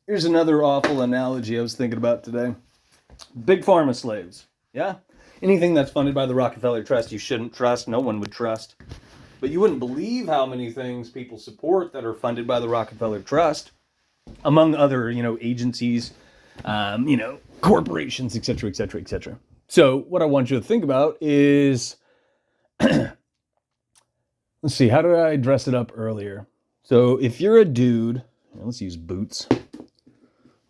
Here's another awful analogy I was thinking about today. Big pharma slaves. Yeah? Anything that's funded by the Rockefeller Trust, you shouldn't trust. No one would trust. But you wouldn't believe how many things people support that are funded by the Rockefeller Trust, among other, agencies, corporations, et cetera, et cetera, et cetera. So what I want you to think about is, let's see, how did I dress it up earlier? So if you're a dude, let's use boots.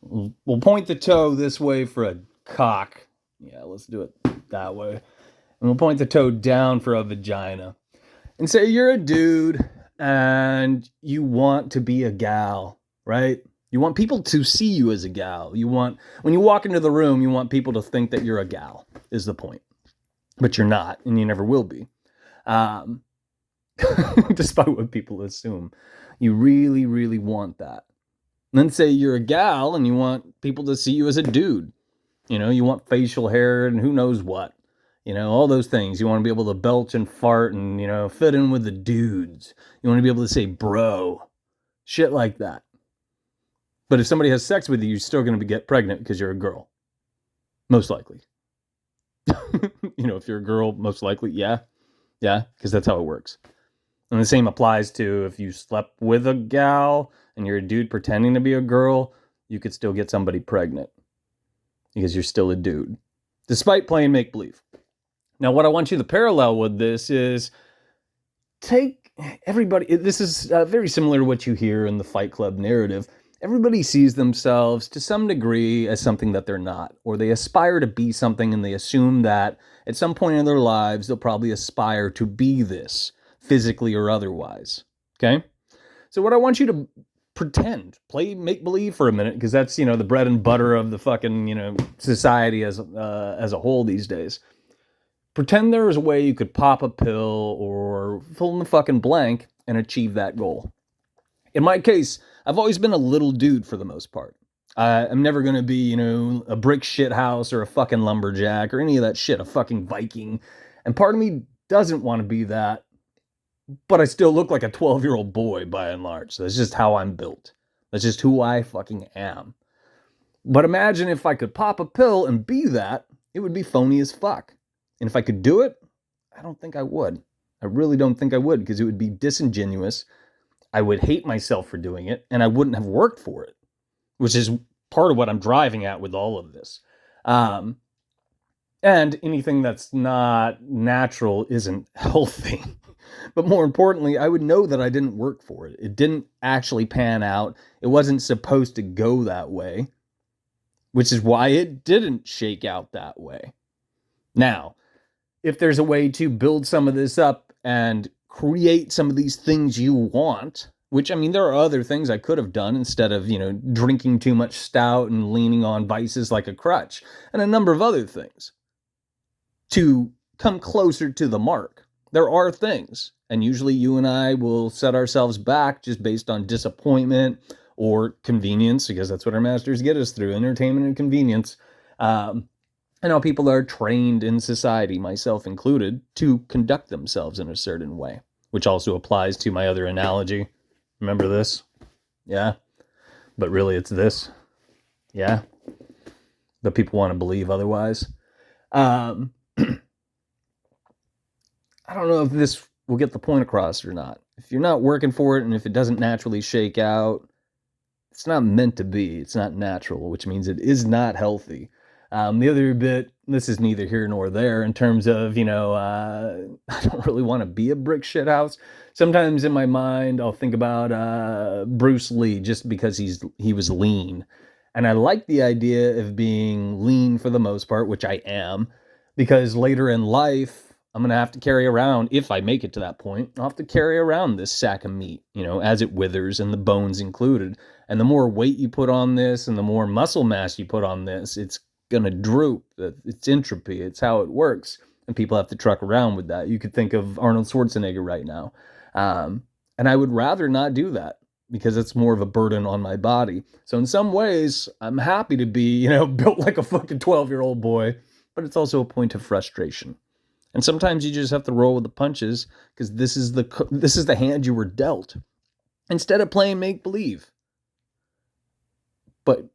We'll point the toe this way for a cock. Yeah, let's do it that way. And we'll point the toe down for a vagina. And say you're a dude and you want to be a gal, right? You want people to see you as a gal. When you walk into the room, you want people to think that you're a gal, is the point. But you're not, and you never will be. Despite what people assume. You really, really want that. And then say you're a gal and you want people to see you as a dude. You want facial hair and who knows what. All those things. You want to be able to belch and fart and, fit in with the dudes. You want to be able to say bro. Shit like that. But if somebody has sex with you, you're still going to get pregnant because you're a girl. Most likely. If you're a girl, most likely, yeah. Yeah, because that's how it works. And the same applies to if you slept with a gal and you're a dude pretending to be a girl, you could still get somebody pregnant because you're still a dude, despite playing make-believe. Now, what I want you to parallel with this is take everybody. This is very similar to what you hear in the Fight Club narrative. Everybody sees themselves to some degree as something that they're not, or they aspire to be something and they assume that at some point in their lives, they'll probably aspire to be this, physically or otherwise. Okay? So what I want you to pretend, play make-believe for a minute, because that's, the bread and butter of the fucking, society as a whole these days. Pretend there was a way you could pop a pill or fill in the fucking blank and achieve that goal. In my case, I've always been a little dude for the most part. I'm never going to be, a brick shit house or a fucking lumberjack or any of that shit, a fucking Viking. And part of me doesn't want to be that, but I still look like a 12-year-old boy by and large. That's just how I'm built. That's just who I fucking am. But imagine if I could pop a pill and be that, it would be phony as fuck. And if I could do it, I don't think I would. I really don't think I would, because it would be disingenuous. I would hate myself for doing it, and I wouldn't have worked for it, which is part of what I'm driving at with all of this. And anything that's not natural isn't healthy. But more importantly, I would know that I didn't work for it. It didn't actually pan out. It wasn't supposed to go that way, which is why it didn't shake out that way. Now, if there's a way to build some of this up and create some of these things you want, which, there are other things I could have done instead of, drinking too much stout and leaning on vices like a crutch, and a number of other things to come closer to the mark. There are things, and usually you and I will set ourselves back just based on disappointment or convenience, because that's what our masters get us through, entertainment and convenience. I know people are trained in society, myself included, to conduct themselves in a certain way, which also applies to my other analogy. Remember this? Yeah. But really it's this. Yeah. But people want to believe otherwise. I don't know if this will get the point across or not. If you're not working for it and if it doesn't naturally shake out, it's not meant to be. It's not natural, which means it is not healthy. The other bit, this is neither here nor there in terms of, I don't really want to be a brick shit house. Sometimes in my mind, I'll think about Bruce Lee just because he was lean. And I like the idea of being lean for the most part, which I am, because later in life, I'm going to have to carry around, if I make it to that point, I'll have to carry around this sack of meat, as it withers and the bones included. And the more weight you put on this and the more muscle mass you put on this, it's going to droop. It's entropy. It's how it works. And people have to truck around with that. You could think of Arnold Schwarzenegger right now. And I would rather not do that because it's more of a burden on my body. So in some ways, I'm happy to be, built like a fucking 12-year-old boy, but it's also a point of frustration. And sometimes you just have to roll with the punches because this is the hand you were dealt instead of playing make-believe. But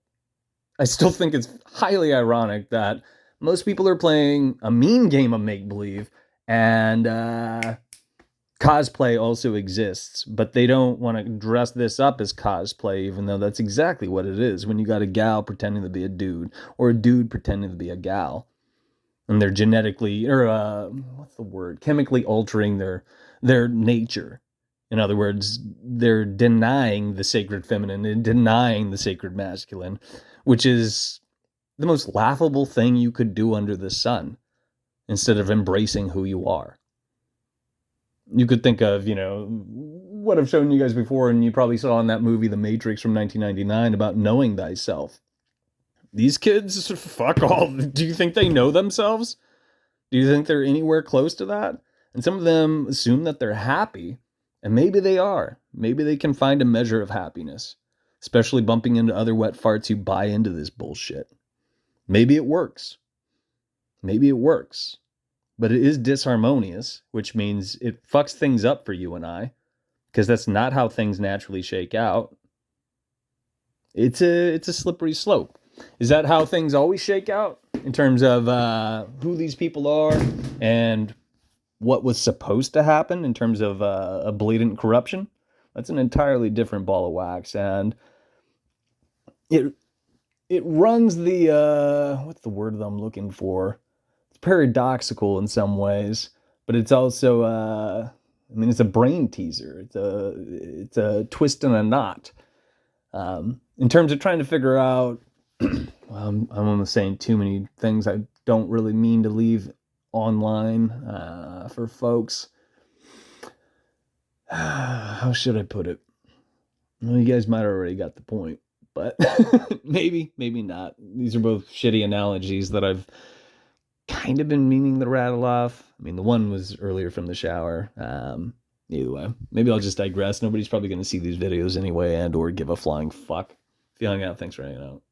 I still think it's highly ironic that most people are playing a mean game of make-believe, and cosplay also exists, but they don't want to dress this up as cosplay, even though that's exactly what it is when you got a gal pretending to be a dude, or a dude pretending to be a gal. And they're genetically, or what's the word, chemically altering their nature. In other words, they're denying the sacred feminine and denying the sacred masculine, which is the most laughable thing you could do under the sun, instead of embracing who you are. You could think of, what I've shown you guys before, and you probably saw in that movie, The Matrix from 1999, about knowing thyself. These kids, fuck all. Do you think they know themselves? Do you think they're anywhere close to that? And some of them assume that they're happy, and maybe they are. Maybe they can find a measure of happiness, especially bumping into other wet farts who buy into this bullshit. Maybe it works. Maybe it works. But it is disharmonious, which means it fucks things up for you and I, because that's not how things naturally shake out. It's a slippery slope. Is that how things always shake out in terms of who these people are and what was supposed to happen in terms of a blatant corruption? That's an entirely different ball of wax, and it runs the what's the word that I'm looking for? It's paradoxical in some ways, but it's also it's a brain teaser. It's a twist and a knot. In terms of trying to figure out, I'm almost saying too many things I don't really mean to leave online for folks. How should I put it? Well, you guys might have already got the point, but maybe not. These are both shitty analogies that I've kind of been meaning to rattle off. I mean, the one was earlier from the shower. Either way, maybe I'll just digress. Nobody's probably going to see these videos anyway and or give a flying fuck. If you hung out, thanks for hanging out.